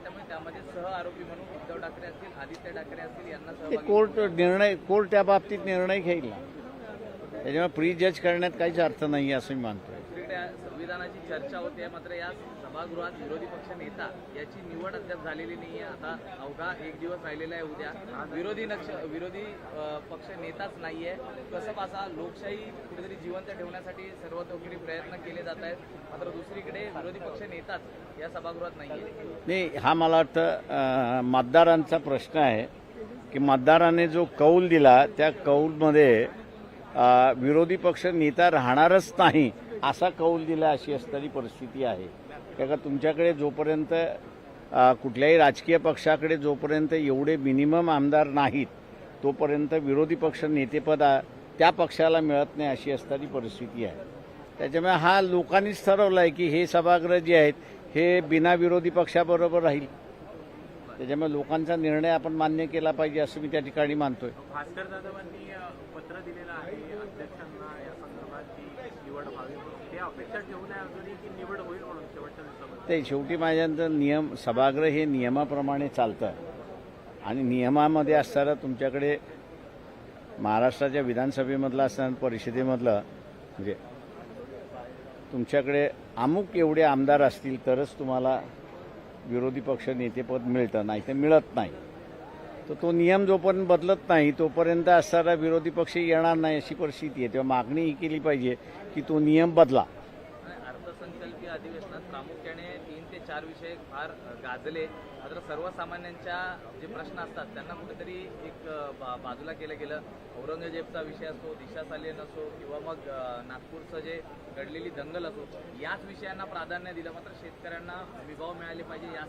त्यामुळे त्यामध्ये सह आरोपी म्हणून उद्धव ठाकरे असतील, आदित्य ठाकरे असतील यांना सहभागी कोर्ट त्या बाबतीत निर्णय घेईल ना. त्याच्यामुळे प्री जज करण्यात काहीच अर्थ नाही असं मी मानतोय. दुसरीकडे संविधानाची चर्चा होते, मात्र या सभागृहात विरोधी पक्ष नेता याची निवड अद्याप झालेली नाही आहे. आता अवघा एक दिवस राहिलेला आहे. उद्या विरोधी पक्ष नेताच नाहीये. कसं पासा लोकशाही कुठेतरी जिवंत ठेवण्यासाठी सर्वतोपरी प्रयत्न केले जात आहेत, मात्र दुसरीकडे विरोधी पक्ष नेताच या सभागृहात नाहीये. नाही, हा मला वाटतं मतदारांचा प्रश्न आहे की मतदाराने जो कौल दिला त्या कौलमध्ये विरोधी पक्ष नेता राहणारच नाही असा कौल दिला अशी असणारी परिस्थिती आहे. कारण तुमच्याकडे जोपर्यंत कुठल्याही राजकीय पक्षाकडे जोपर्यंत एवढे मिनिमम आमदार नाहीत तोपर्यंत विरोधी पक्ष नेतेपद त्या पक्षाला मिळत नाही अशी असणारी परिस्थिती आहे. त्याच्यामुळे हा लोकांनीच ठरवलं आहे की हे सभागृह जे आहेत हे बिना विरोधी पक्षाबरोबर राहील. त्याच्यामुळे लोकांचा निर्णय आपण मान्य केला पाहिजे असं मी त्या ठिकाणी मानतोय. भास्कर जाधवांनी पत्र दिलेलं आहे अध्यक्षांना या संदर्भात की निवड व्हावी, ते अपेक्षा ठेवून आहे अजूनही की निवड होईल म्हणून शेवटच्या दिवसामध्ये. ते शेवटी माझ्यानंतर नियम सभागृह हे नियमाप्रमाणे चालतं आणि नियमामध्ये असताना तुमच्याकडे महाराष्ट्राच्या विधानसभेमधलं असताना परिषदेमधलं म्हणजे तुमच्याकडे अमुक एवढे आमदार असतील तरच तुम्हाला विरोधी पक्ष नेतेपद मिळतं, नाही तर मिळत नाही. तर तो नियम जोपर्यंत बदलत नाही तोपर्यंत असणारा विरोधी पक्ष येणार नाही अशी परिस्थिती आहे. तेव्हा मागणी ही केली पाहिजे की तो नियम बदला. अर्थसंकल्पीय अधिवेशनात प्रामुख्याने 3 ते 4 विषय फार गाजले, मात्र सर्वसामान्यांच्या जे प्रश्न असतात त्यांना कुठेतरी एक बाजूला केलं गेलं. औरंगजेबचा विषय असो, दिशा सालेन असो किंवा मग नागपूरचं जे घडलेली दंगल असो, याच विषयांना प्राधान्य दिलं. मात्र शेतकऱ्यांना हमीभाव मिळाले पाहिजे या